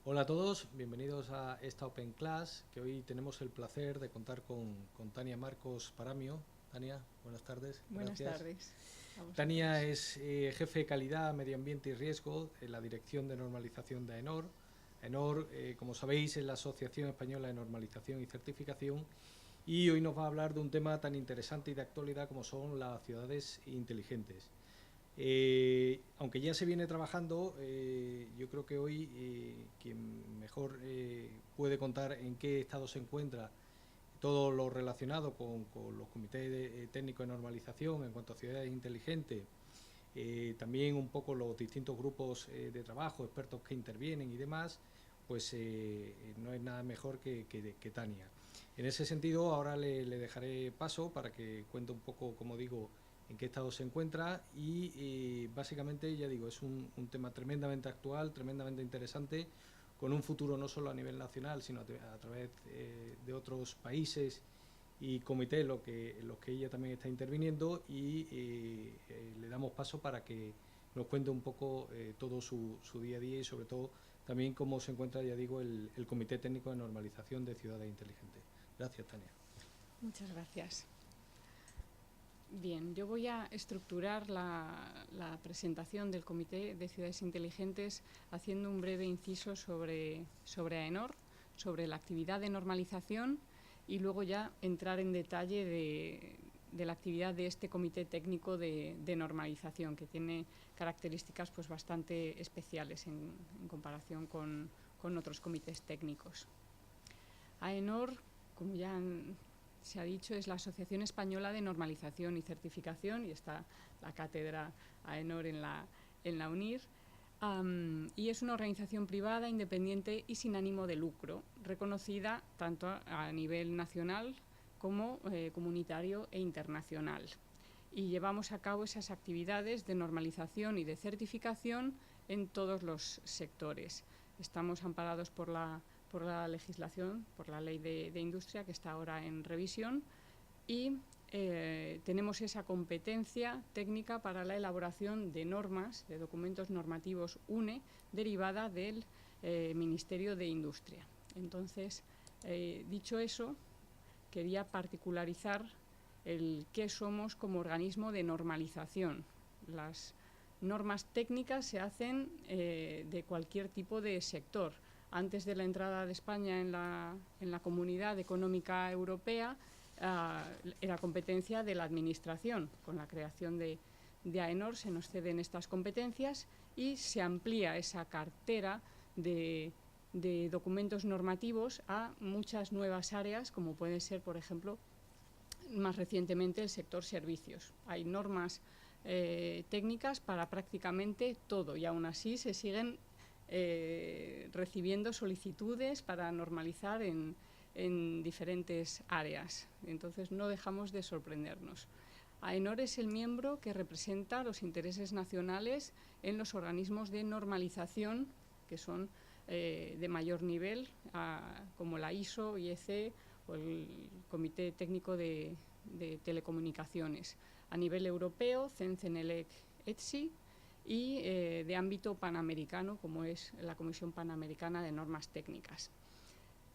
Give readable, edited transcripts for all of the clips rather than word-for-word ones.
Hola a todos, bienvenidos a esta Open Class, que hoy tenemos el placer de contar con Tania Marcos Paramio. Tania, buenas tardes, Buenas gracias. tardes a Tania vosotros. es jefe de calidad, medio ambiente y riesgo en la Dirección de Normalización de AENOR. AENOR, como sabéis, es la Asociación Española de Normalización y Certificación, y hoy nos va a hablar de un tema tan interesante y de actualidad como son las ciudades inteligentes. Aunque ya se viene trabajando, yo creo que hoy quien mejor puede contar en qué estado se encuentra todo lo relacionado con los comités técnicos de normalización en cuanto a ciudades inteligentes, también un poco los distintos grupos de trabajo, expertos que intervienen y demás, pues no es nada mejor que Tania. En ese sentido, ahora le dejaré paso para que cuente un poco, como digo, en qué estado se encuentra y básicamente, ya digo, es un tema tremendamente actual, tremendamente interesante, con un futuro no solo a nivel nacional, sino a través de otros países y comités en los que ella también está interviniendo, y le damos paso para que nos cuente un poco todo su día a día y sobre todo también cómo se encuentra, ya digo, el Comité Técnico de Normalización de Ciudades Inteligentes. Gracias, Tania. Muchas gracias. Bien, yo voy a estructurar la presentación del Comité de Ciudades Inteligentes haciendo un breve inciso sobre AENOR, sobre la actividad de normalización y luego ya entrar en detalle de la actividad de este Comité Técnico de Normalización, que tiene características pues, bastante especiales en comparación con otros comités técnicos. AENOR, como ya se ha dicho, es la Asociación Española de Normalización y Certificación, y está la cátedra AENOR en la UNIR, y es una organización privada, independiente y sin ánimo de lucro, reconocida tanto a nivel nacional como comunitario e internacional. Y llevamos a cabo esas actividades de normalización y de certificación en todos los sectores. Estamos amparados por la legislación, por la ley de industria, que está ahora en revisión, y tenemos esa competencia técnica para la elaboración de normas, de documentos normativos UNE, derivada del Ministerio de Industria. Entonces, dicho eso, quería particularizar el qué somos como organismo de normalización. Las normas técnicas se hacen de cualquier tipo de sector. Antes de la entrada de España en la Comunidad Económica Europea, era competencia de la Administración. Con la creación de AENOR se nos ceden estas competencias y se amplía esa cartera de documentos normativos a muchas nuevas áreas, como puede ser, por ejemplo, más recientemente el sector servicios. Hay normas técnicas para prácticamente todo y aún así se siguen recibiendo solicitudes para normalizar en diferentes áreas. Entonces no dejamos de sorprendernos. AENOR es el miembro que representa los intereses nacionales en los organismos de normalización que son de mayor nivel, como la ISO, IEC o el Comité Técnico de Telecomunicaciones. A nivel europeo, CEN, CENELEC, ETSI, y de ámbito panamericano, como es la Comisión Panamericana de Normas Técnicas.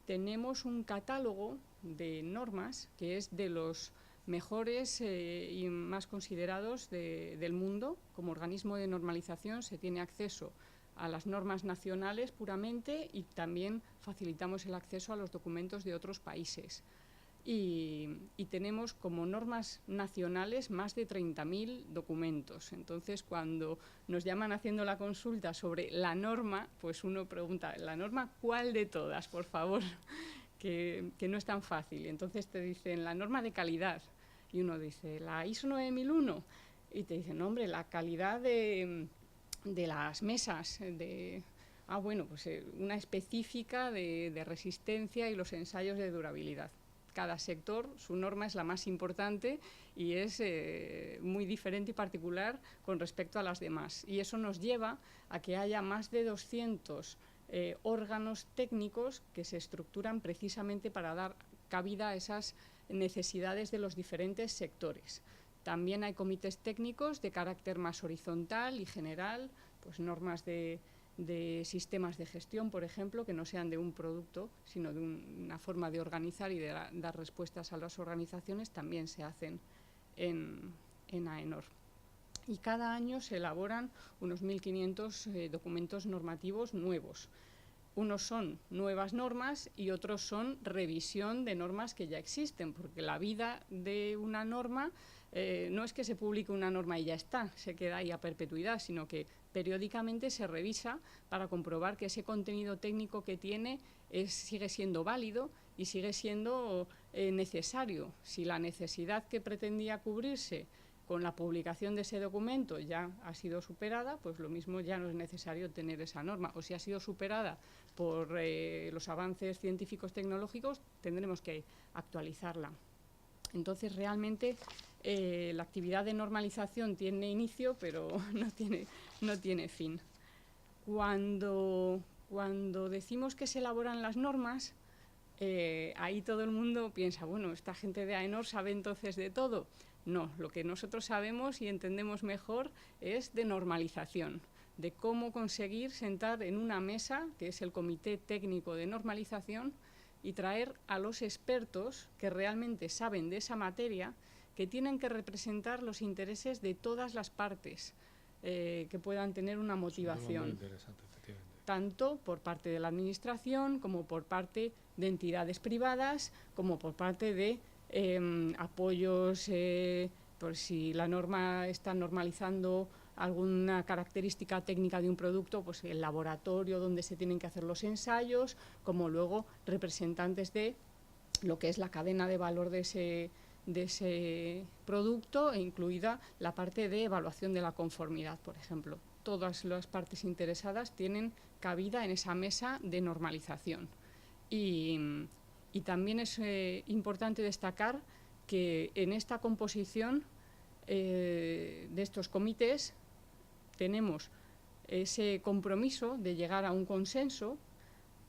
Tenemos un catálogo de normas que es de los mejores y más considerados del mundo. Como organismo de normalización se tiene acceso a las normas nacionales puramente y también facilitamos el acceso a los documentos de otros países. Y tenemos como normas nacionales más de 30.000 documentos. Entonces, cuando nos llaman haciendo la consulta sobre la norma, pues uno pregunta, ¿la norma cuál de todas, por favor? que no es tan fácil. Entonces te dicen, la norma de calidad. Y uno dice, la ISO 9001. Y te dicen, no, hombre, la calidad de las mesas, bueno, pues una específica de resistencia y los ensayos de durabilidad. Cada sector, su norma es la más importante y es muy diferente y particular con respecto a las demás. Y eso nos lleva a que haya más de 200 órganos técnicos que se estructuran precisamente para dar cabida a esas necesidades de los diferentes sectores. También hay comités técnicos de carácter más horizontal y general, pues normas de de sistemas de gestión, por ejemplo, que no sean de un producto, sino de una forma de organizar y de dar respuestas a las organizaciones, también se hacen en AENOR. Y cada año se elaboran unos 1.500 documentos normativos nuevos. Unos son nuevas normas y otros son revisión de normas que ya existen, porque la vida de una norma no es que se publique una norma y ya está, se queda ahí a perpetuidad, sino que periódicamente se revisa para comprobar que ese contenido técnico que tiene sigue siendo válido y sigue siendo necesario. Si la necesidad que pretendía cubrirse con la publicación de ese documento ya ha sido superada, pues lo mismo ya no es necesario tener esa norma. O si ha sido superada por los avances científicos tecnológicos, tendremos que actualizarla. Entonces, realmente, la actividad de normalización tiene inicio, pero no tiene fin. Cuando decimos que se elaboran las normas, ahí todo el mundo piensa, bueno, esta gente de AENOR sabe entonces de todo. No, lo que nosotros sabemos y entendemos mejor es de normalización, de cómo conseguir sentar en una mesa, que es el Comité Técnico de Normalización, y traer a los expertos que realmente saben de esa materia, que tienen que representar los intereses de todas las partes que puedan tener una motivación. Muy interesante, efectivamente. Tanto por parte de la Administración, como por parte de entidades privadas, como por parte de apoyos, por si la norma está normalizando alguna característica técnica de un producto, pues el laboratorio donde se tienen que hacer los ensayos, como luego representantes de lo que es la cadena de valor de ese producto, e incluida la parte de evaluación de la conformidad, por ejemplo. Todas las partes interesadas tienen cabida en esa mesa de normalización. Y también es importante destacar que en esta composición de estos comités tenemos ese compromiso de llegar a un consenso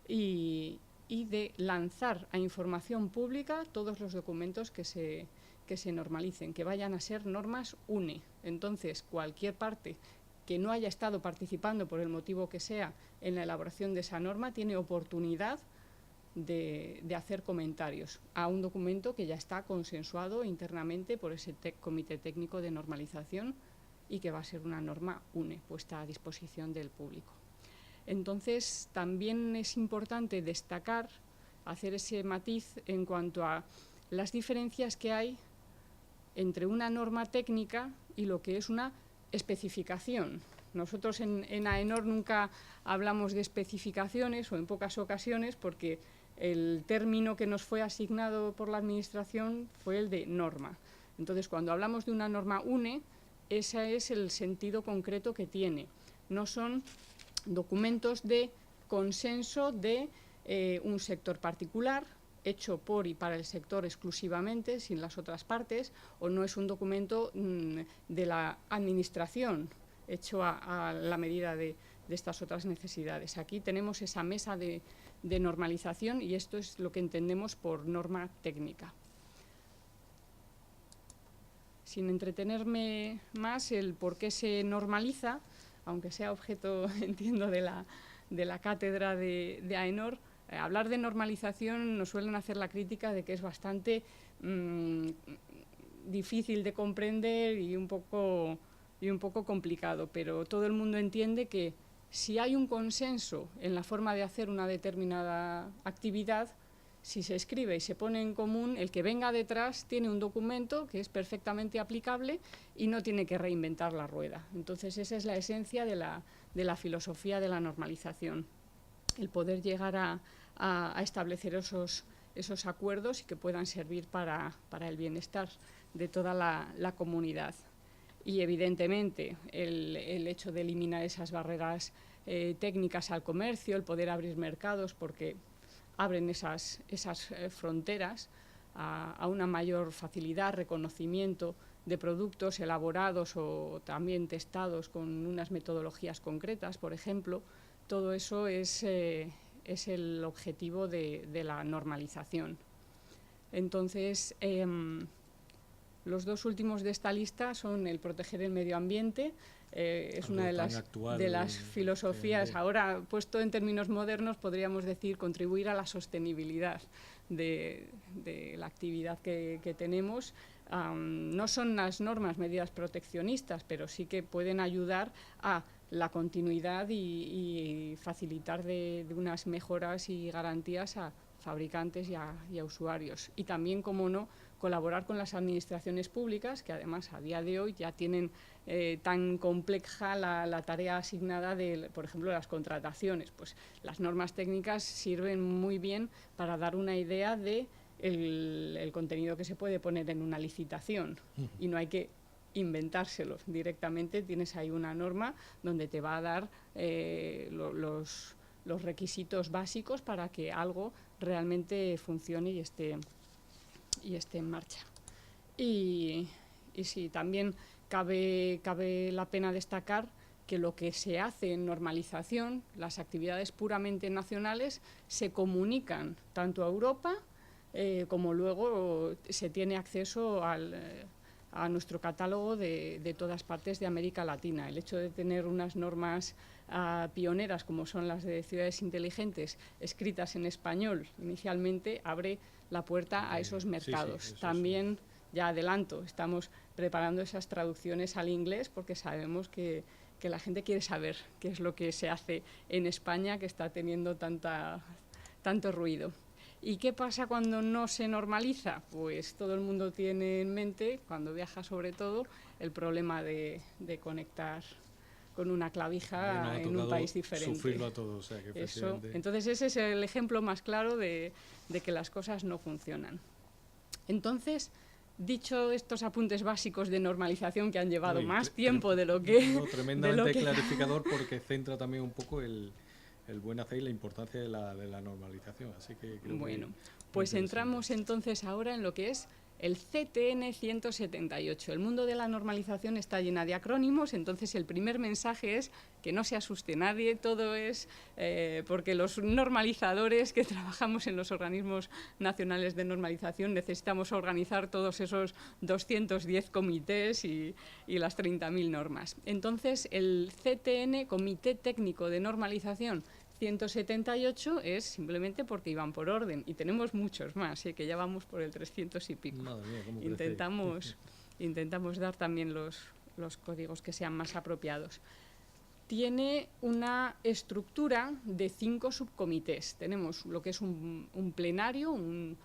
y de lanzar a información pública todos los documentos que se normalicen, que vayan a ser normas UNE. Entonces, cualquier parte que no haya estado participando por el motivo que sea en la elaboración de esa norma tiene oportunidad de hacer comentarios a un documento que ya está consensuado internamente por ese Comité Técnico de Normalización y que va a ser una norma UNE, puesta a disposición del público. Entonces, también es importante destacar, hacer ese matiz en cuanto a las diferencias que hay entre una norma técnica y lo que es una especificación. Nosotros en AENOR nunca hablamos de especificaciones, o en pocas ocasiones, porque el término que nos fue asignado por la Administración fue el de norma. Entonces, cuando hablamos de una norma UNE, ese es el sentido concreto que tiene. No son documentos de consenso de un sector particular, hecho por y para el sector exclusivamente, sin las otras partes, o no es un documento de la Administración, hecho a la medida de estas otras necesidades. Aquí tenemos esa mesa de normalización y esto es lo que entendemos por norma técnica. Sin entretenerme más, el por qué se normaliza, aunque sea objeto, entiendo, de la cátedra de AENOR, hablar de normalización nos suelen hacer la crítica de que es bastante difícil de comprender y un poco complicado, pero todo el mundo entiende que si hay un consenso en la forma de hacer una determinada actividad, si se escribe y se pone en común, el que venga detrás tiene un documento que es perfectamente aplicable y no tiene que reinventar la rueda. Entonces, esa es la esencia de la filosofía de la normalización, el poder llegar a establecer esos acuerdos y que puedan servir para el bienestar de toda la comunidad. Y, evidentemente, el hecho de eliminar esas barreras técnicas al comercio, el poder abrir mercados, porque abren esas fronteras a una mayor facilidad, reconocimiento de productos elaborados o también testados con unas metodologías concretas, por ejemplo. Todo eso es el objetivo de la normalización. Entonces, Los dos últimos de esta lista son el proteger el medio ambiente, es una de las filosofías, ahora puesto en términos modernos podríamos decir contribuir a la sostenibilidad de la actividad que tenemos. No son las normas medidas proteccionistas, pero sí que pueden ayudar a la continuidad y facilitar de unas mejoras y garantías a fabricantes y a usuarios. Y también, como no, colaborar con las administraciones públicas, que además a día de hoy ya tienen tan compleja la tarea asignada de, por ejemplo, las contrataciones. Pues las normas técnicas sirven muy bien para dar una idea de el contenido que se puede poner en una licitación, y no hay que inventárselo directamente. Tienes ahí una norma donde te va a dar los requisitos básicos para que algo realmente funcione y esté en marcha. Y sí, también cabe la pena destacar que lo que se hace en normalización, las actividades puramente nacionales, se comunican tanto a Europa como luego se tiene acceso a nuestro catálogo de todas partes de América Latina. El hecho de tener unas normas pioneras como son las de ciudades inteligentes escritas en español inicialmente abre la puerta a esos mercados. Sí, también, ya adelanto, estamos preparando esas traducciones al inglés porque sabemos que la gente quiere saber qué es lo que se hace en España, que está teniendo tanto ruido. ¿Y qué pasa cuando no se normaliza? Pues todo el mundo tiene en mente, cuando viaja sobre todo, el problema de conectar con una clavija en un país diferente. Sufrirlo a todos, o sea, que eso, entonces ese es el ejemplo más claro de que las cosas no funcionan. Entonces, dicho estos apuntes básicos de normalización que han llevado más tiempo de lo que... tremendamente clarificador, porque centra también un poco el buen hacer y la importancia de la normalización. Así que bueno, pues entramos entonces ahora en lo que es el CTN 178. El mundo de la normalización está llena de acrónimos, entonces el primer mensaje es que no se asuste nadie, todo es porque los normalizadores que trabajamos en los organismos nacionales de normalización necesitamos organizar todos esos 210 comités y las 30.000 normas. Entonces el CTN, Comité Técnico de Normalización 178, es simplemente porque iban por orden, y tenemos muchos más, que ya vamos por el 300 y pico. Madre mía, ¿cómo intentamos dar también los códigos que sean más apropiados. Tiene una estructura de 5 subcomités. Tenemos lo que es un plenario, un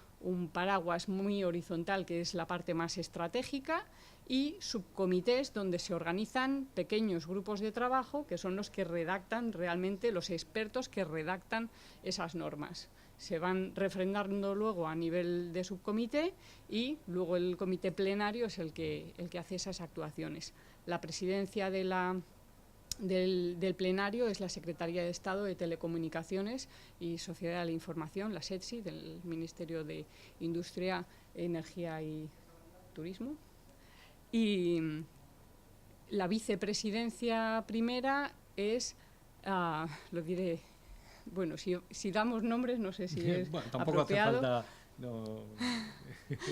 paraguas muy horizontal, que es la parte más estratégica, y subcomités donde se organizan pequeños grupos de trabajo que son los que redactan realmente, los expertos que redactan esas normas. Se van refrendando luego a nivel de subcomité y luego el comité plenario es el que hace esas actuaciones. La presidencia del plenario es la Secretaría de Estado de Telecomunicaciones y Sociedad de la Información, la SETSI, del Ministerio de Industria, Energía y Turismo. Y la vicepresidencia primera es, lo diré, bueno, si damos nombres no sé si es tampoco apropiado. Hace falta, no,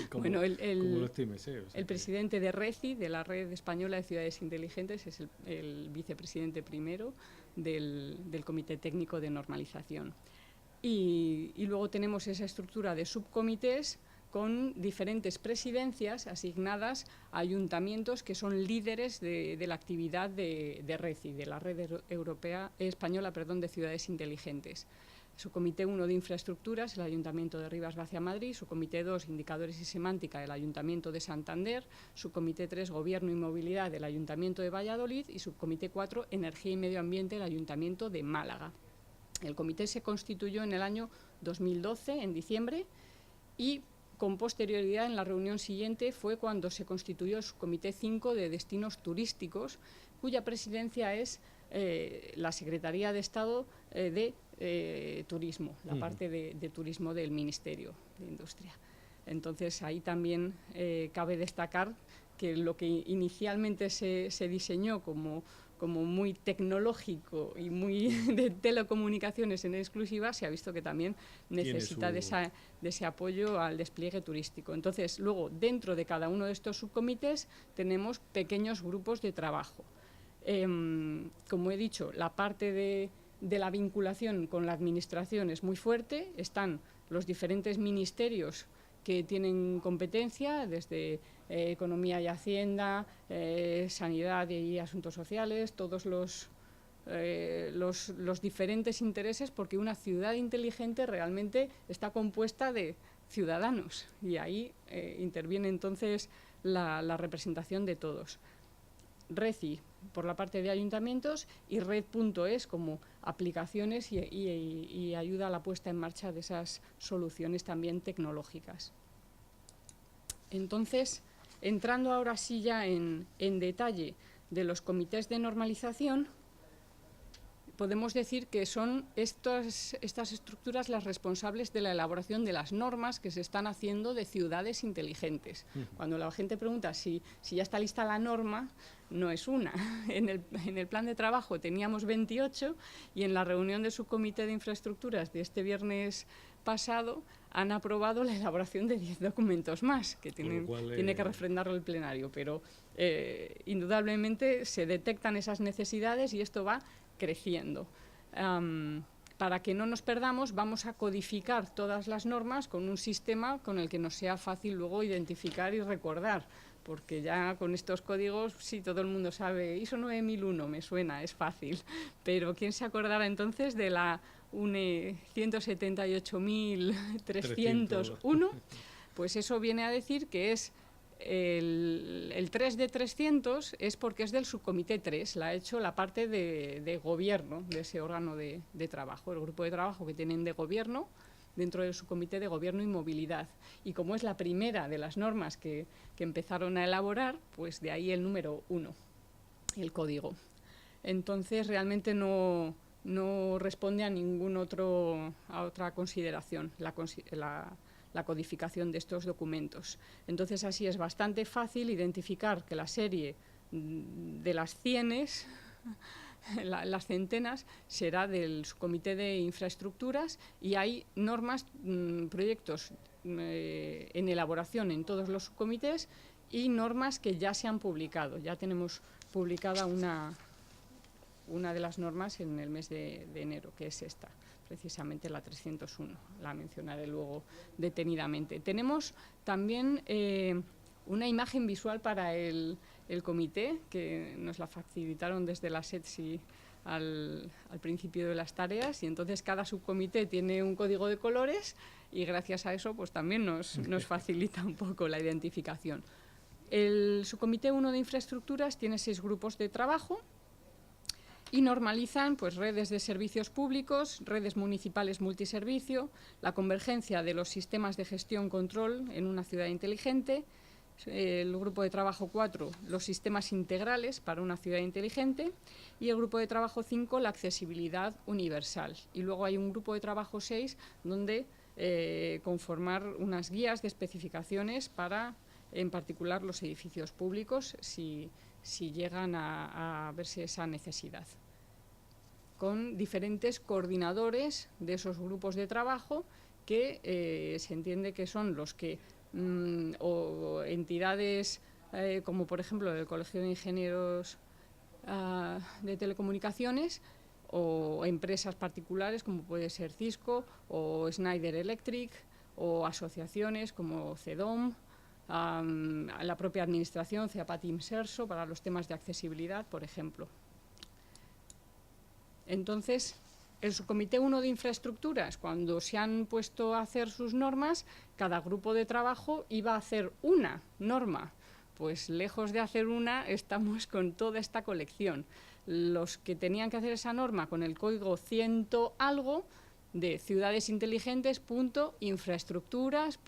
como, bueno, como lo estimes, o sea, el presidente de RECI, de la Red Española de Ciudades Inteligentes, es el vicepresidente primero del Comité Técnico de Normalización. Y luego tenemos esa estructura de subcomités con diferentes presidencias asignadas a ayuntamientos que son líderes de la actividad de RECI, de la Red Española de Ciudades Inteligentes. Su comité 1 de infraestructuras, el Ayuntamiento de Rivas Vacia Madrid, su comité 2 indicadores y semántica, el Ayuntamiento de Santander, su comité 3 gobierno y movilidad, del Ayuntamiento de Valladolid, y su comité 4 energía y medio ambiente, el Ayuntamiento de Málaga. El comité se constituyó en el año 2012, en diciembre, y con posterioridad, en la reunión siguiente, fue cuando se constituyó el subcomité 5 de destinos turísticos, cuya presidencia es la Secretaría de Estado de Turismo, la parte de turismo del Ministerio de Industria. Entonces, ahí también cabe destacar que lo que inicialmente se diseñó como como muy tecnológico y muy de telecomunicaciones en exclusiva, se ha visto que también necesita de ese apoyo al despliegue turístico. Entonces, luego, dentro de cada uno de estos subcomités tenemos pequeños grupos de trabajo. Como he dicho, la parte de la vinculación con la administración es muy fuerte. Están los diferentes ministerios que tienen competencia, desde Economía y Hacienda, Sanidad y Asuntos Sociales, todos los diferentes intereses, porque una ciudad inteligente realmente está compuesta de ciudadanos y ahí interviene entonces la representación de todos. RECI por la parte de ayuntamientos y Red.es como aplicaciones y ayuda a la puesta en marcha de esas soluciones también tecnológicas. Entonces, entrando ahora sí ya en detalle de los comités de normalización, podemos decir que son estas estructuras las responsables de la elaboración de las normas que se están haciendo de ciudades inteligentes. Cuando la gente pregunta si ya está lista la norma, no es una. En el plan de trabajo teníamos 28 y en la reunión del subcomité de infraestructuras de este viernes pasado han aprobado la elaboración de 10 documentos más, que tiene que refrendarlo el plenario, pero indudablemente se detectan esas necesidades y esto va creciendo. Para que no nos perdamos, vamos a codificar todas las normas con un sistema con el que nos sea fácil luego identificar y recordar, porque ya con estos códigos sí todo el mundo sabe, ISO 9001 me suena, es fácil, pero ¿quién se acordará entonces de la UNE 178.301? Pues eso viene a decir que es el 3 de 300 es porque es del subcomité 3, la ha hecho la parte de gobierno de ese órgano de trabajo, el grupo de trabajo que tienen de gobierno dentro del subcomité de gobierno y movilidad. Y como es la primera de las normas que empezaron a elaborar, pues de ahí el número 1, el código. Entonces realmente no responde a a otra consideración, la codificación de estos documentos. Entonces así es bastante fácil identificar que la serie de las cienes, las centenas, será del subcomité de infraestructuras y hay normas, proyectos en elaboración en todos los subcomités y normas que ya se han publicado. Ya tenemos publicada una de las normas en el mes de enero, que es esta, precisamente la 301, la mencionaré luego detenidamente. Tenemos también una imagen visual para el comité, que nos la facilitaron desde la SETSI al principio de las tareas, y entonces cada subcomité tiene un código de colores y gracias a eso pues también nos facilita un poco la identificación. El subcomité 1 de infraestructuras tiene 6 grupos de trabajo y normalizan pues, redes de servicios públicos, redes municipales multiservicio, la convergencia de los sistemas de gestión-control en una ciudad inteligente. El grupo de trabajo 4, los sistemas integrales para una ciudad inteligente, y el grupo de trabajo 5, la accesibilidad universal. Y luego hay un grupo de trabajo 6, donde conformar unas guías de especificaciones para, en particular, los edificios públicos, si llegan a verse esa necesidad, con diferentes coordinadores de esos grupos de trabajo que se entiende que son los que, o entidades como por ejemplo el Colegio de Ingenieros de Telecomunicaciones, o empresas particulares como puede ser Cisco o Schneider Electric, o asociaciones como CEDOM, a la propia administración, CEAPAT Imserso, para los temas de accesibilidad, por ejemplo. Entonces, el subcomité 1 de infraestructuras, cuando se han puesto a hacer sus normas, cada grupo de trabajo iba a hacer una norma. Pues lejos de hacer una, estamos con toda esta colección. Los que tenían que hacer esa norma con el código 100 algo, de ciudades inteligentes, infraestructuras,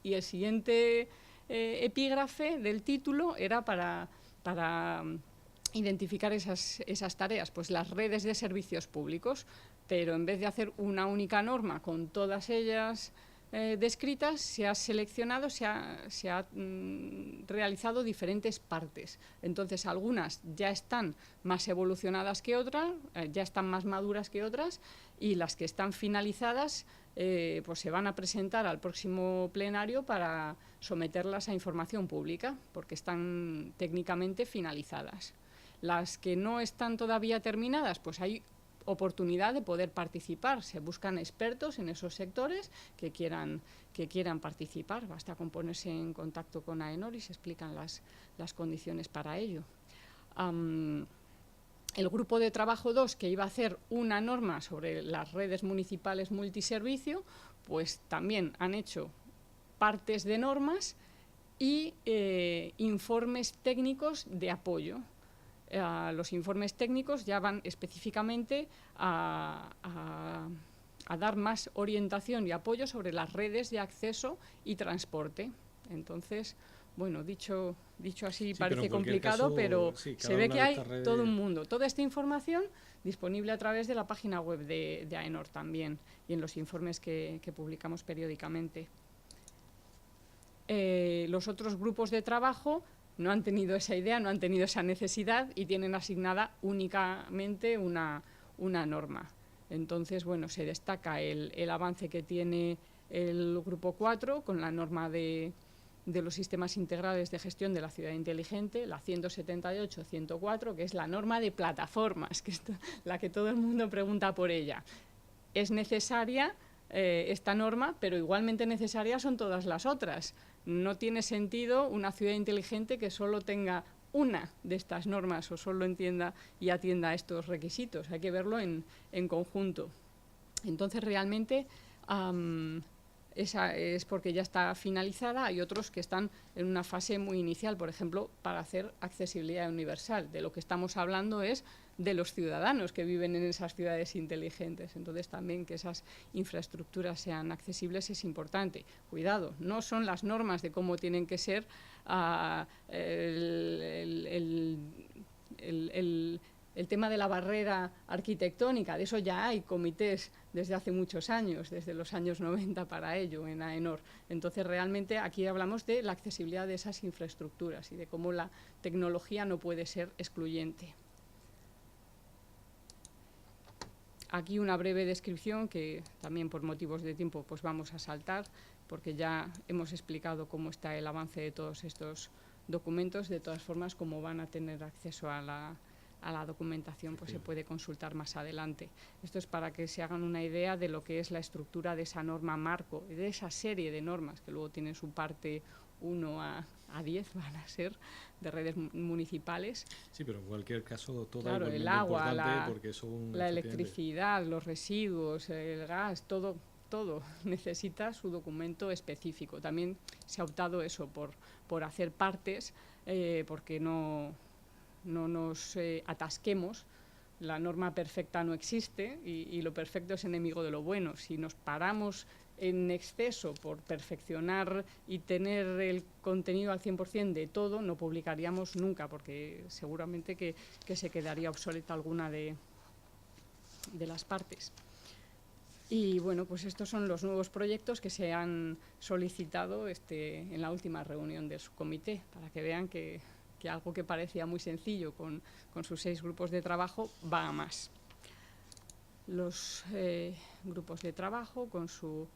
y el siguiente epígrafe del título era para identificar esas tareas, pues las redes de servicios públicos, pero en vez de hacer una única norma con todas ellas descritas, se ha seleccionado, se ha realizado diferentes partes. Entonces, algunas ya están más evolucionadas que otras, ya están más maduras que otras, y las que están finalizadas pues se van a presentar al próximo plenario para someterlas a información pública, porque están técnicamente finalizadas. Las que no están todavía terminadas, pues hay oportunidad de poder participar. Se buscan expertos en esos sectores que quieran participar. Basta con ponerse en contacto con AENOR y se explican las condiciones para ello. El grupo de trabajo 2, que iba a hacer una norma sobre las redes municipales multiservicio, pues también han hecho partes de normas y informes técnicos de apoyo. Los informes técnicos ya van específicamente a dar más orientación y apoyo sobre las redes de acceso y transporte. Entonces, bueno, dicho así, sí, parece complicado, caso, pero sí, se ve que hay todo un mundo. Toda esta información disponible a través de la página web de AENOR también y en los informes que publicamos periódicamente. Los otros grupos de trabajo no han tenido esa idea, no han tenido esa necesidad y tienen asignada únicamente una norma. Entonces, bueno, se destaca el avance que tiene el grupo 4 con la norma de los sistemas integrales de gestión de la ciudad inteligente, la 178-104, que es la norma de plataformas, que es la que todo el mundo pregunta por ella. Es necesaria esta norma, pero igualmente necesarias son todas las otras. No tiene sentido una ciudad inteligente que solo tenga una de estas normas o solo entienda y atienda estos requisitos. Hay que verlo en conjunto. Entonces, realmente, esa es porque ya está finalizada. Hay otros que están en una fase muy inicial, por ejemplo, para hacer accesibilidad universal. De lo que estamos hablando es de los ciudadanos que viven en esas ciudades inteligentes. Entonces, también que esas infraestructuras sean accesibles es importante. Cuidado, no son las normas de cómo tienen que ser el tema de la barrera arquitectónica. De eso ya hay comités desde hace muchos años, desde los años 90 para ello en AENOR. Entonces, realmente aquí hablamos de la accesibilidad de esas infraestructuras y de cómo la tecnología no puede ser excluyente. Aquí una breve descripción que también por motivos de tiempo pues vamos a saltar, porque ya hemos explicado cómo está el avance de todos estos documentos. De todas formas, como van a tener acceso a la documentación, pues se puede consultar más adelante. Esto es para que se hagan una idea de lo que es la estructura de esa norma marco, de esa serie de normas que luego tienen su parte 1 a 10 van a ser de redes municipales. Sí, pero en cualquier caso todo claro, el agua, porque son la electricidad, los residuos, el gas, todo necesita su documento específico. También se ha optado eso por hacer partes, porque no nos atasquemos. La norma perfecta no existe y lo perfecto es enemigo de lo bueno. Si nos paramos en exceso por perfeccionar y tener el contenido al 100% de todo, no publicaríamos nunca, porque seguramente que se quedaría obsoleta alguna de las partes. Y bueno, pues estos son los nuevos proyectos que se han solicitado en la última reunión del subcomité, para que vean que algo que parecía muy sencillo con sus 6 grupos de trabajo va a más. Los grupos de trabajo con sus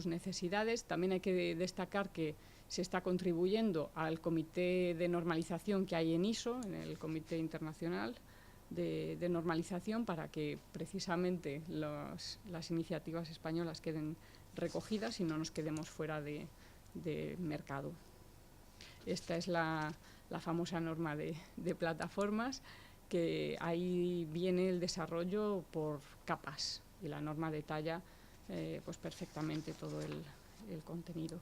necesidades. También hay que destacar que se está contribuyendo al comité de normalización que hay en ISO, en el Comité Internacional de Normalización, para que precisamente las iniciativas españolas queden recogidas y no nos quedemos fuera de mercado. Esta es la famosa norma de plataformas, que ahí viene el desarrollo por capas y la norma detalla pues perfectamente todo el contenido.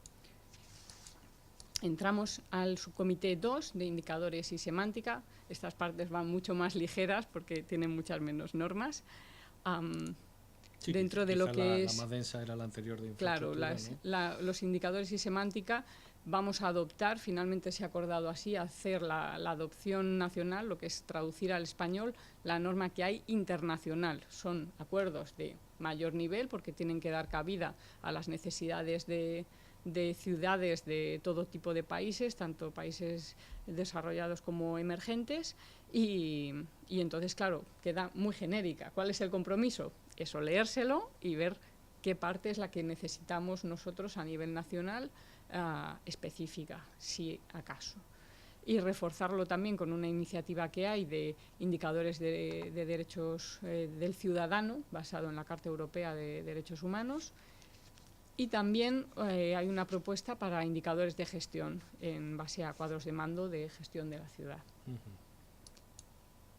Entramos al subcomité 2 de indicadores y semántica. Estas partes van mucho más ligeras porque tienen muchas menos normas. Sí, dentro de lo que la más densa era la anterior de infraestructura, claro, los indicadores y semántica vamos a adoptar, finalmente se ha acordado así, hacer la adopción nacional, lo que es traducir al español la norma que hay internacional. Son acuerdos de mayor nivel porque tienen que dar cabida a las necesidades de ciudades de todo tipo de países, tanto países desarrollados como emergentes, y entonces, claro, queda muy genérica. ¿Cuál es el compromiso? Eso, leérselo y ver qué parte es la que necesitamos nosotros a nivel nacional específica, si acaso. Y reforzarlo también con una iniciativa que hay de indicadores de derechos del ciudadano, basado en la Carta Europea de Derechos Humanos. Y también hay una propuesta para indicadores de gestión en base a cuadros de mando de gestión de la ciudad.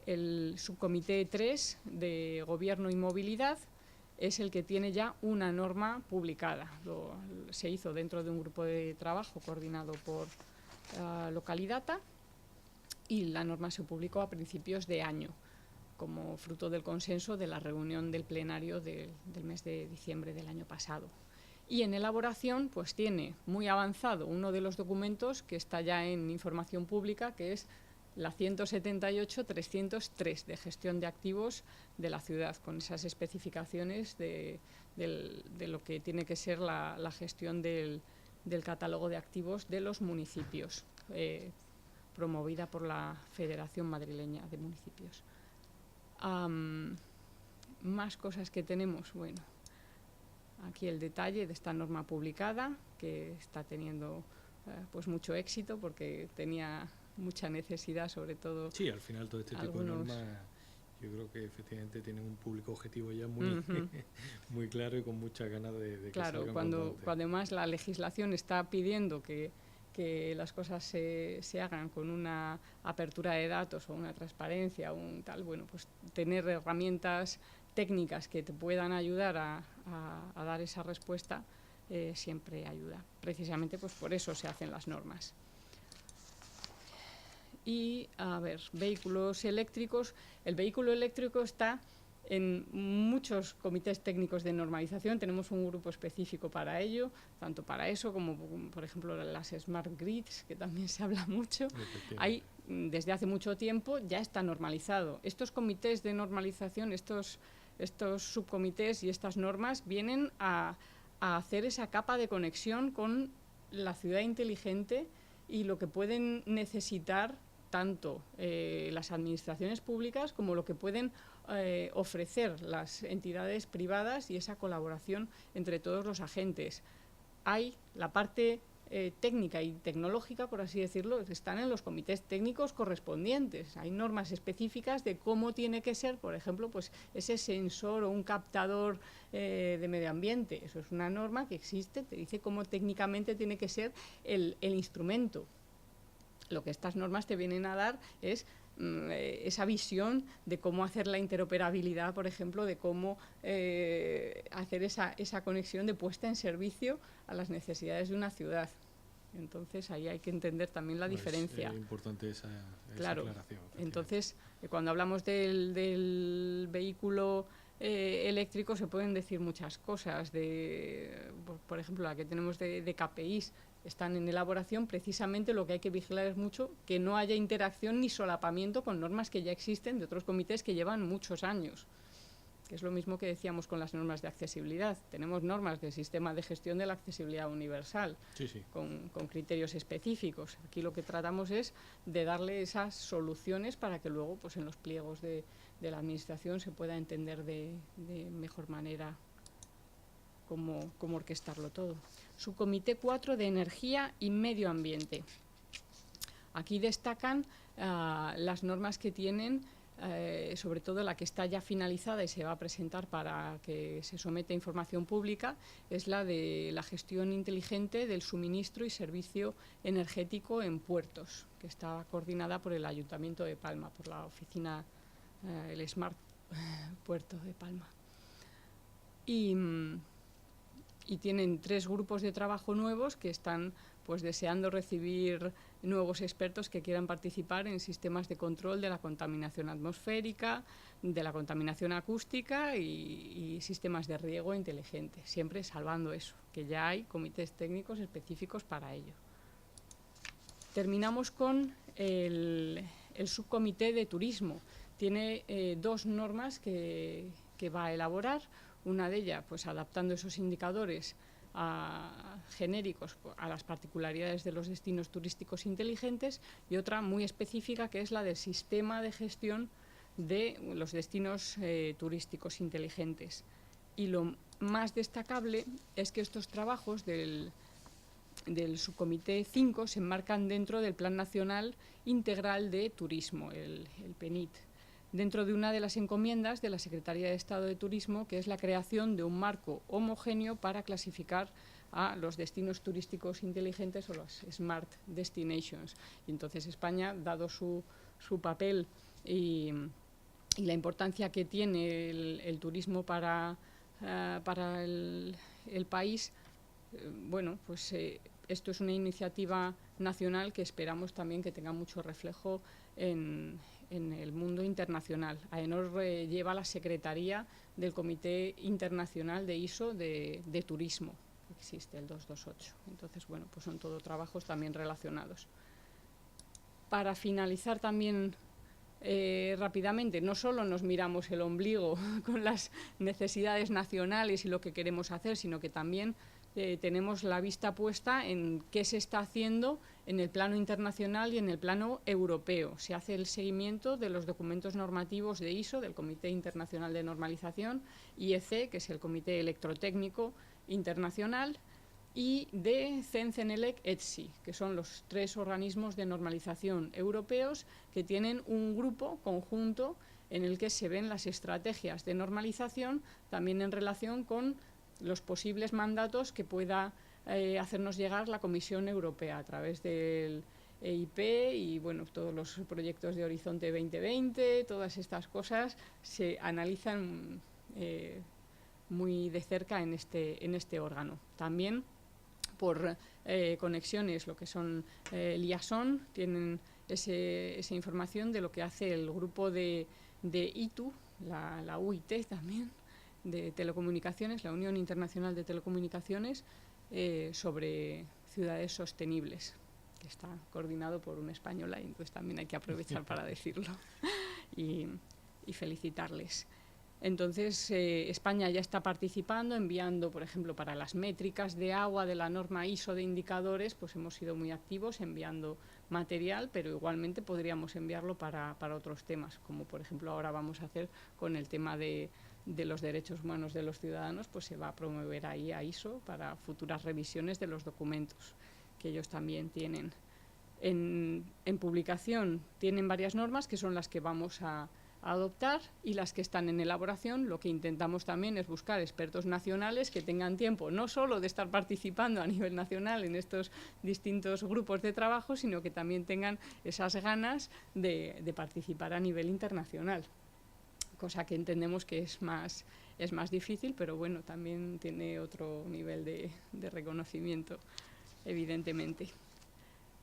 El subcomité 3 de Gobierno y Movilidad es el que tiene ya una norma publicada. Se hizo dentro de un grupo de trabajo coordinado por Localidata y la norma se publicó a principios de año como fruto del consenso de la reunión del plenario del mes de diciembre del año pasado. Y en elaboración pues tiene muy avanzado uno de los documentos que está ya en información pública, que es la 178-303 de gestión de activos de la ciudad, con esas especificaciones de lo que tiene que ser la gestión del catálogo de activos de los municipios, promovida por la Federación Madrileña de Municipios. Más cosas que tenemos, bueno, aquí el detalle de esta norma publicada, que está teniendo pues mucho éxito porque tenía mucha necesidad, sobre todo. Sí, al final todo este tipo de normas yo creo que efectivamente tienen un público objetivo ya muy, muy claro y con muchas ganas de que salgan cuando además la legislación está pidiendo que las cosas se hagan con una apertura de datos o una transparencia, bueno, pues tener herramientas técnicas que te puedan ayudar a dar esa respuesta siempre ayuda. Precisamente pues por eso se hacen las normas. Y, a ver, vehículos eléctricos. El vehículo eléctrico está en muchos comités técnicos de normalización. Tenemos un grupo específico para ello, tanto para eso como, por ejemplo, las Smart Grids, que también se habla mucho. Hay, desde hace mucho tiempo, ya está normalizado. Estos comités de normalización, estos subcomités y estas normas vienen a hacer esa capa de conexión con la ciudad inteligente y lo que pueden necesitar tanto las administraciones públicas como lo que pueden ofrecer las entidades privadas y esa colaboración entre todos los agentes. Hay la parte técnica y tecnológica, por así decirlo, están en los comités técnicos correspondientes. Hay normas específicas de cómo tiene que ser, por ejemplo, pues ese sensor o un captador de medio ambiente. Eso es una norma que existe, te dice cómo técnicamente tiene que ser el instrumento. Lo que estas normas te vienen a dar es esa visión de cómo hacer la interoperabilidad, por ejemplo, de cómo hacer esa conexión de puesta en servicio a las necesidades de una ciudad. Entonces, ahí hay que entender también la diferencia. Es importante esa claro, aclaración. Entonces, cuando hablamos del vehículo eléctrico se pueden decir muchas cosas. Por ejemplo, la que tenemos de KPIs, están en elaboración. Precisamente lo que hay que vigilar es mucho que no haya interacción ni solapamiento con normas que ya existen de otros comités que llevan muchos años. Que es lo mismo que decíamos con las normas de accesibilidad. Tenemos normas del sistema de gestión de la accesibilidad universal, sí. Con criterios específicos. Aquí lo que tratamos es de darle esas soluciones para que luego pues, en los pliegos de la administración se pueda entender de mejor manera cómo orquestarlo todo. Subcomité 4 de Energía y Medio Ambiente. Aquí destacan las normas que tienen, sobre todo la que está ya finalizada y se va a presentar para que se someta a información pública, es la de la gestión inteligente del suministro y servicio energético en puertos, que está coordinada por el Ayuntamiento de Palma, por la oficina, el Smart Puerto de Palma. Y tienen 3 grupos de trabajo nuevos que están pues deseando recibir nuevos expertos que quieran participar en sistemas de control de la contaminación atmosférica, de la contaminación acústica y sistemas de riego inteligente, siempre salvando eso, que ya hay comités técnicos específicos para ello. Terminamos con el subcomité de turismo. Tiene 2 normas que va a elaborar. Una de ellas, pues adaptando esos indicadores genéricos a las particularidades de los destinos turísticos inteligentes, y otra muy específica, que es la del sistema de gestión de los destinos turísticos inteligentes. Y lo más destacable es que estos trabajos del subcomité 5 se enmarcan dentro del Plan Nacional Integral de Turismo, el PENIT, dentro de una de las encomiendas de la Secretaría de Estado de Turismo, que es la creación de un marco homogéneo para clasificar a los destinos turísticos inteligentes o los Smart Destinations. Y entonces España, dado su papel y la importancia que tiene el turismo para el país, bueno, pues esto es una iniciativa nacional que esperamos también que tenga mucho reflejo en el mundo internacional. AENOR lleva la secretaría del Comité Internacional de ISO de Turismo, que existe el 228. Entonces, bueno, pues son todos trabajos también relacionados. Para finalizar también rápidamente, no solo nos miramos el ombligo con las necesidades nacionales y lo que queremos hacer, sino que también tenemos la vista puesta en qué se está haciendo en el plano internacional y en el plano europeo. Se hace el seguimiento de los documentos normativos de ISO, del Comité Internacional de Normalización, IEC, que es el Comité Electrotécnico Internacional, y de CEN-CENELEC-ETSI, que son los 3 organismos de normalización europeos que tienen un grupo conjunto en el que se ven las estrategias de normalización, también en relación con los posibles mandatos que pueda hacernos llegar la Comisión Europea a través del EIP y bueno, todos los proyectos de Horizonte 2020, todas estas cosas se analizan muy de cerca en este órgano. También por conexiones, lo que son liaison, tienen esa información de lo que hace el grupo de ITU, la UIT también, de telecomunicaciones, la Unión Internacional de Telecomunicaciones, sobre ciudades sostenibles, que está coordinado por una española, y entonces también hay que aprovechar para decirlo y felicitarles. Entonces, España ya está participando, enviando, por ejemplo, para las métricas de agua de la norma ISO de indicadores, pues hemos sido muy activos enviando material, pero igualmente podríamos enviarlo para otros temas, como por ejemplo ahora vamos a hacer con el tema de los derechos humanos de los ciudadanos, pues se va a promover ahí a ISO para futuras revisiones de los documentos que ellos también tienen. En publicación tienen varias normas que son las que vamos a adoptar, y las que están en elaboración. Lo que intentamos también es buscar expertos nacionales que tengan tiempo no solo de estar participando a nivel nacional en estos distintos grupos de trabajo, sino que también tengan esas ganas de participar a nivel internacional, cosa que entendemos que es más difícil, pero bueno, también tiene otro nivel de reconocimiento, evidentemente.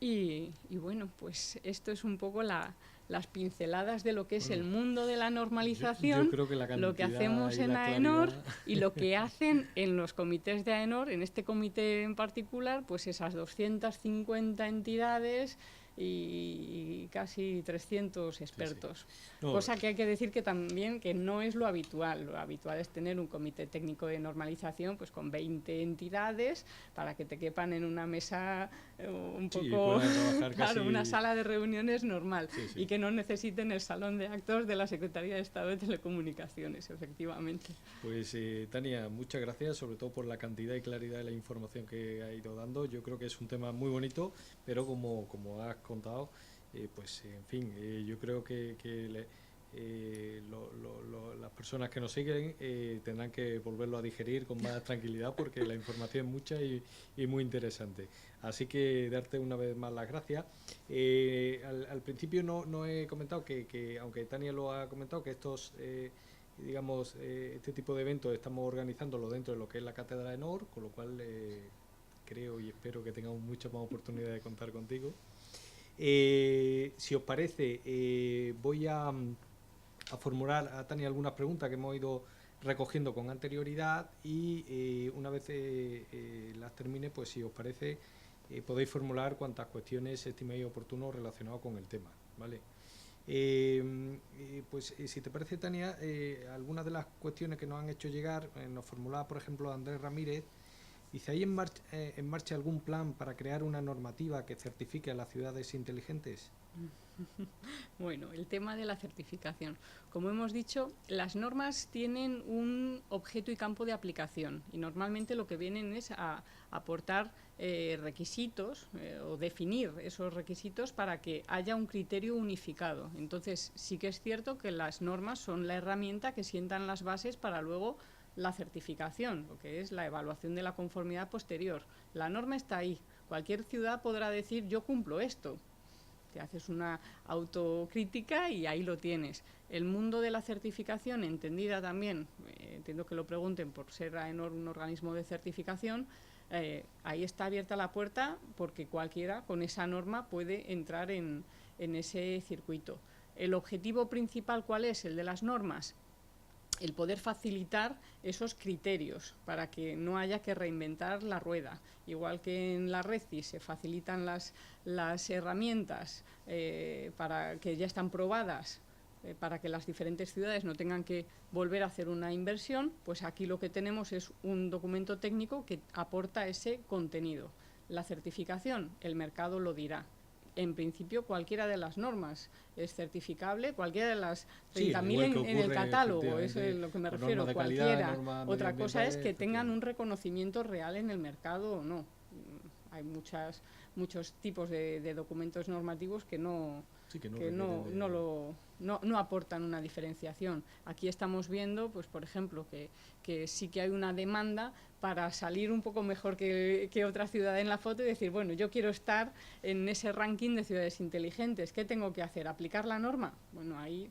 Y bueno, pues esto es un poco las pinceladas de lo que es el mundo de la normalización, yo creo que lo que hacemos en AENOR y lo que hacen en los comités de AENOR. En este comité en particular, pues esas 250 entidades y casi 300 expertos. Sí, sí. No, cosa que hay que decir que también que no es lo habitual. Lo habitual es tener un comité técnico de normalización pues con 20 entidades para que te quepan en una mesa un poco, claro, una sala de reuniones normal, sí, sí. Y que no necesiten el salón de actos de la Secretaría de Estado de Telecomunicaciones, efectivamente. Pues Tania, muchas gracias, sobre todo por la cantidad y claridad de la información que ha ido dando. Yo creo que es un tema muy bonito, pero como has contado, pues en fin, yo creo que las personas que nos siguen tendrán que volverlo a digerir con más tranquilidad, porque la información es mucha y muy interesante. Así que darte una vez más las gracias. Al principio no he comentado que aunque Tania lo ha comentado, que estos digamos este tipo de eventos estamos organizándolo dentro de lo que es la cátedra AENOR, con lo cual creo y espero que tengamos muchas más oportunidades de contar contigo. Si os parece, voy a formular a Tania algunas preguntas que hemos ido recogiendo con anterioridad, y una vez las termine, pues si os parece, podéis formular cuantas cuestiones estiméis oportuno relacionadas con el tema, ¿vale? Pues si te parece, Tania, algunas de las cuestiones que nos han hecho llegar, nos formulaba, por ejemplo, Andrés Ramírez. Dice, ¿hay en marcha algún plan para crear una normativa que certifique a las ciudades inteligentes? Bueno, el tema de la certificación. Como hemos dicho, las normas tienen un objeto y campo de aplicación y normalmente lo que vienen es a aportar requisitos o definir esos requisitos para que haya un criterio unificado. Entonces, sí que es cierto que las normas son la herramienta que sientan las bases para luego la certificación, lo que es la evaluación de la conformidad posterior. La norma está ahí. Cualquier ciudad podrá decir, yo cumplo esto. Te haces una autocrítica y ahí lo tienes. El mundo de la certificación, entendida también, entiendo que lo pregunten por ser AENOR un organismo de certificación, ahí está abierta la puerta porque cualquiera con esa norma puede entrar en ese circuito. ¿El objetivo principal cuál es? El de las normas. El poder facilitar esos criterios para que no haya que reinventar la rueda. Igual que en la RECI se facilitan las herramientas para que ya están probadas para que las diferentes ciudades no tengan que volver a hacer una inversión, pues aquí lo que tenemos es un documento técnico que aporta ese contenido. La certificación, el mercado lo dirá. En principio, cualquiera de las normas es certificable, cualquiera de las 30.000 en el catálogo, eso es lo que me refiero, cualquiera. Otra cosa es que tengan un reconocimiento real en el mercado o no. Hay muchos tipos de documentos normativos que no aportan una diferenciación. Aquí estamos viendo, pues por ejemplo, que sí que hay una demanda para salir un poco mejor que otra ciudad en la foto y decir, bueno, yo quiero estar en ese ranking de ciudades inteligentes. ¿Qué tengo que hacer? ¿Aplicar la norma? Bueno, ahí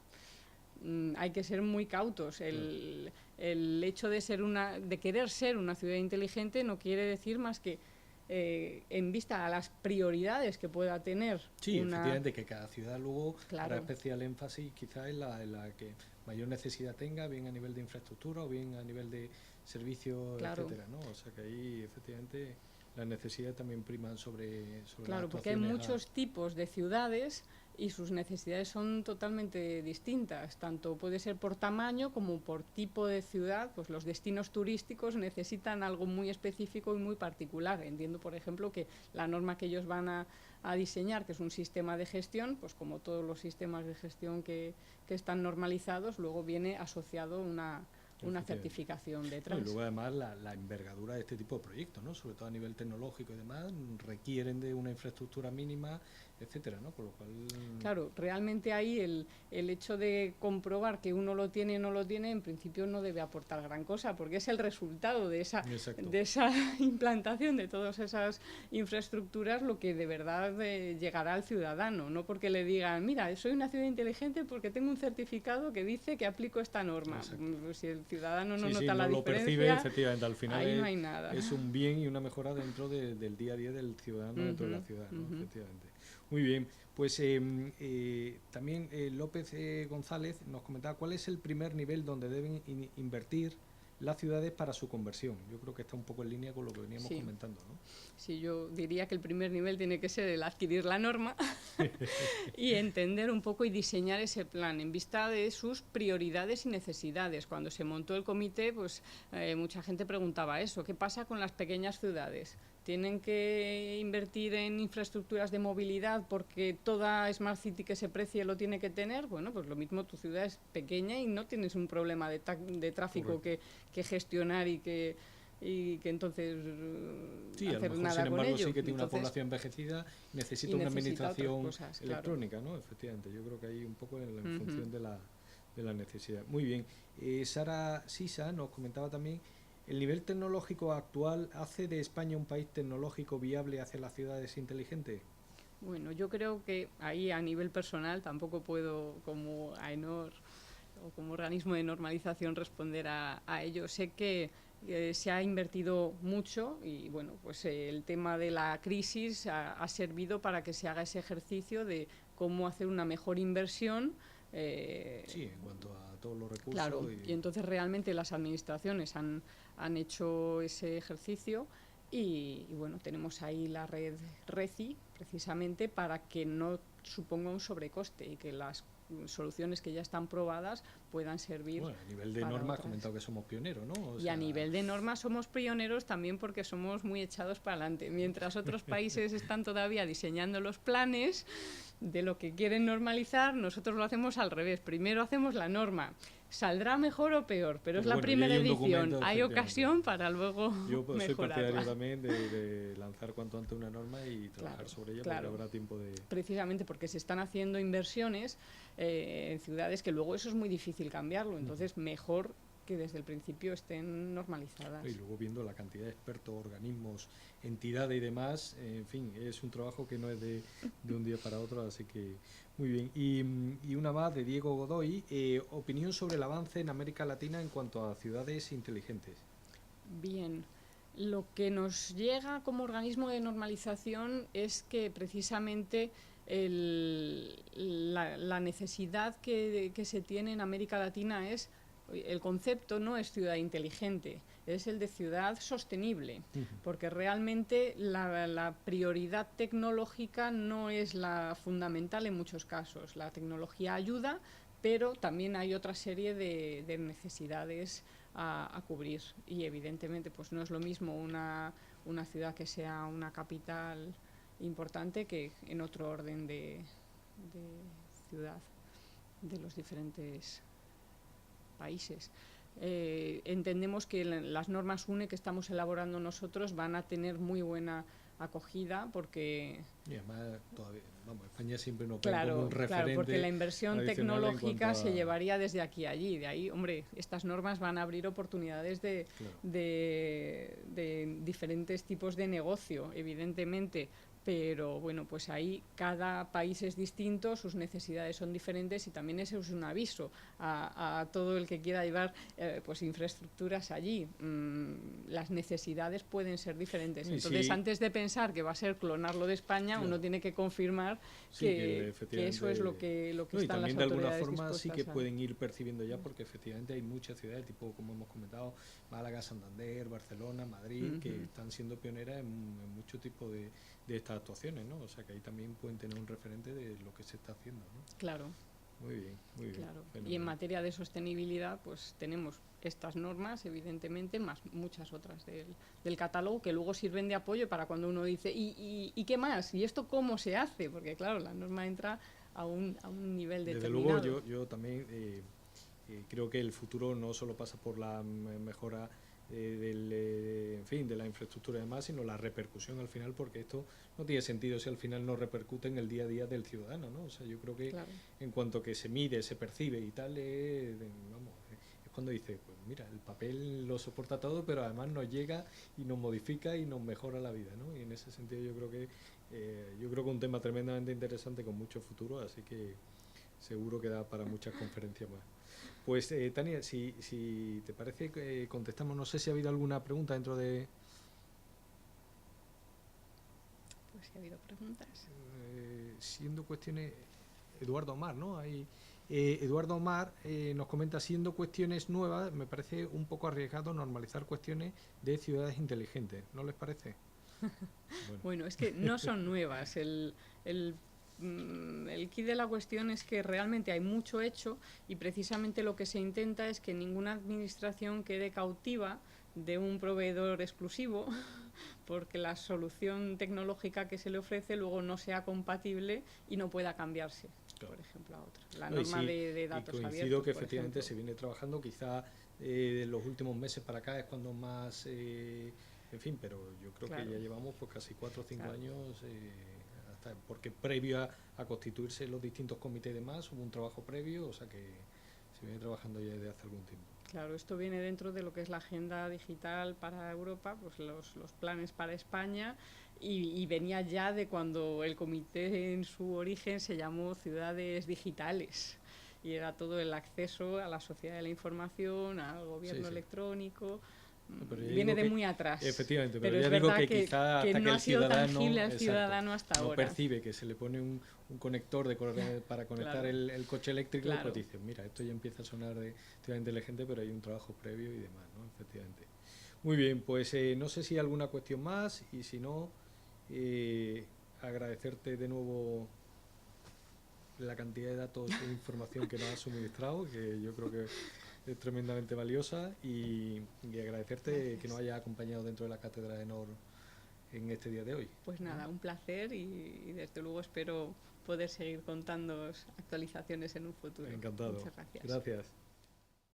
hay que ser muy cautos. El hecho de querer ser una ciudad inteligente no quiere decir más que en vista a las prioridades que pueda tener. Sí, efectivamente, que cada ciudad luego claro, hará especial énfasis quizás en la que mayor necesidad tenga, bien a nivel de infraestructura o bien a nivel de servicios, claro, etcétera, ¿no? O sea que ahí efectivamente las necesidades también priman sobre claro, porque hay muchos tipos de ciudades y sus necesidades son totalmente distintas, tanto puede ser por tamaño como por tipo de ciudad. Pues los destinos turísticos necesitan algo muy específico y muy particular. Entiendo, por ejemplo, que la norma que ellos van a diseñar, que es un sistema de gestión, pues como todos los sistemas de gestión que están normalizados, luego viene asociado una certificación detrás. Y luego además la envergadura de este tipo de proyectos, ¿no? Sobre todo a nivel tecnológico y demás, requieren de una infraestructura mínima, etcétera, ¿no? Con lo cual... Claro, realmente ahí el hecho de comprobar que uno lo tiene o no lo tiene, en principio no debe aportar gran cosa, porque es el resultado de esa implantación de todas esas infraestructuras lo que de verdad llegará al ciudadano, no porque le digan, mira, soy una ciudad inteligente porque tengo un certificado que dice que aplico esta norma. Si el ciudadano no nota la diferencia, lo percibe, efectivamente, al final ahí no hay nada. Es un bien y una mejora dentro del día a día del ciudadano dentro de la ciudad, ¿no? Efectivamente. Muy bien, pues también López González nos comentaba cuál es el primer nivel donde deben invertir las ciudades para su conversión. Yo creo que está un poco en línea con lo que veníamos comentando, ¿no? Sí, yo diría que el primer nivel tiene que ser el adquirir la norma y entender un poco y diseñar ese plan en vista de sus prioridades y necesidades. Cuando se montó el comité, pues mucha gente preguntaba eso, ¿qué pasa con las pequeñas ciudades? ¿Tienen que invertir en infraestructuras de movilidad porque toda Smart City que se precie lo tiene que tener? Bueno, pues lo mismo, tu ciudad es pequeña y no tienes un problema de tráfico que gestionar y que entonces hacer nada con ello. Sí que tiene una población envejecida, necesita una administración electrónica, ¿no? Efectivamente, yo creo que hay un poco en función de la necesidad. Muy bien. Sara Sisa nos comentaba también, ¿el nivel tecnológico actual hace de España un país tecnológico viable hacia las ciudades inteligentes? Bueno, yo creo que ahí a nivel personal tampoco puedo, como AENOR o como organismo de normalización, responder a ello. Sé que se ha invertido mucho y bueno, pues el tema de la crisis ha servido para que se haga ese ejercicio de cómo hacer una mejor inversión. Sí, en cuanto a todos los recursos. Claro, y entonces realmente las administraciones han hecho ese ejercicio Y bueno, tenemos ahí la red RECI precisamente para que no suponga un sobrecoste y que las soluciones que ya están probadas puedan servir. Bueno, a nivel de normas has comentado que somos pioneros, ¿no? A nivel de normas somos pioneros también porque somos muy echados para adelante. Mientras otros países están todavía diseñando los planes de lo que quieren normalizar, nosotros lo hacemos al revés. Primero hacemos la norma. Saldrá mejor o peor, pero es la primera edición. Hay ocasión para luego Yo soy partidario mejorarla. también de lanzar cuanto antes una norma y trabajar sobre ella, porque habrá tiempo de... Precisamente porque se están haciendo inversiones en ciudades que luego eso es muy difícil cambiarlo. Entonces, mejor que desde el principio estén normalizadas. Y luego viendo la cantidad de expertos, organismos, entidades y demás, en fin, es un trabajo que no es de un día para otro, así que muy bien. Y una más de Diego Godoy, opinión sobre el avance en América Latina en cuanto a ciudades inteligentes. Bien, lo que nos llega como organismo de normalización es que precisamente la necesidad que se tiene en América Latina es, el concepto no es ciudad inteligente, es el de ciudad sostenible, porque realmente la prioridad tecnológica no es la fundamental en muchos casos. La tecnología ayuda, pero también hay otra serie de necesidades a cubrir, y evidentemente pues no es lo mismo una ciudad que sea una capital importante que en otro orden de ciudad de los diferentes países. Entendemos que las normas UNE que estamos elaborando nosotros van a tener muy buena acogida porque... Y además, todavía, vamos, España siempre nos ve como un referente. Claro, porque la inversión tecnológica se llevaría desde aquí a allí. De ahí, hombre, estas normas van a abrir oportunidades de diferentes tipos de negocio, evidentemente. Pero bueno, pues ahí cada país es distinto, sus necesidades son diferentes y también eso es un aviso a todo el que quiera llevar pues infraestructuras allí. Las necesidades pueden ser diferentes. Entonces, antes de pensar que va a ser clonarlo de España, uno tiene que confirmar que eso es lo que están las autoridades dispuestas a... Y también de alguna forma sí que pueden ir percibiendo ya, porque efectivamente hay muchas ciudades, tipo como hemos comentado, Málaga, Santander, Barcelona, Madrid, que están siendo pioneras en mucho tipo de estas actuaciones, ¿no? O sea que ahí también pueden tener un referente de lo que se está haciendo, ¿no? Claro. Muy bien, muy bien. Claro. Y en materia de sostenibilidad, pues tenemos estas normas, evidentemente, más muchas otras del catálogo que luego sirven de apoyo para cuando uno dice, ¿y qué más? ¿Y esto cómo se hace? Porque claro, la norma entra a un nivel determinado. Desde luego, yo también creo que el futuro no solo pasa por la mejora en fin, de la infraestructura y demás, sino la repercusión al final, porque esto no tiene sentido si al final no repercute en el día a día del ciudadano, ¿no? O sea, yo creo que en cuanto que se mide, se percibe y tal, vamos, es cuando dice, pues mira, el papel lo soporta todo, pero además nos llega y nos modifica y nos mejora la vida, ¿no? Y en ese sentido yo creo que un tema tremendamente interesante con mucho futuro, así que seguro que da para muchas conferencias más. Pues Tania, si te parece, contestamos. No sé si ha habido alguna pregunta dentro de... Pues si ha habido preguntas. Siendo cuestiones... Eduardo Omar, ¿no? Eduardo Omar nos comenta, siendo cuestiones nuevas, me parece un poco arriesgado normalizar cuestiones de ciudades inteligentes. ¿No les parece? Bueno, es que no son nuevas. El quid de la cuestión es que realmente hay mucho hecho y precisamente lo que se intenta es que ninguna administración quede cautiva de un proveedor exclusivo porque la solución tecnológica que se le ofrece luego no sea compatible y no pueda cambiarse, por ejemplo, a otra. La norma de datos abiertos. Coincido que efectivamente se viene trabajando, quizá en los últimos meses para acá es cuando más, en fin, pero yo creo que ya llevamos pues casi 4 o 5 años... porque previo a constituirse los distintos comités y demás hubo un trabajo previo, o sea que se viene trabajando ya desde hace algún tiempo. Claro, esto viene dentro de lo que es la agenda digital para Europa, pues los planes para España, y venía ya de cuando el comité en su origen se llamó Ciudades Digitales, y era todo el acceso a la sociedad de la información, al gobierno electrónico. Viene de muy atrás. Efectivamente, pero ya es digo verdad que quizá hasta no que ha sido tangible al ciudadano hasta no ahora. percibe que se le pone un conector para conectar el coche eléctrico, pues dice, mira, esto ya empieza a sonar de ciudad inteligente, pero hay un trabajo previo y demás, ¿no? Efectivamente. Muy bien, pues no sé si hay alguna cuestión más y si no, agradecerte de nuevo la cantidad de datos e información que nos has suministrado, que yo creo que es tremendamente valiosa y agradecerte Gracias. que nos hayas acompañado dentro de la cátedra de ENOR en este día de hoy. Pues nada, un placer y desde luego espero poder seguir contándoos actualizaciones en un futuro. Encantado. Muchas gracias. Gracias.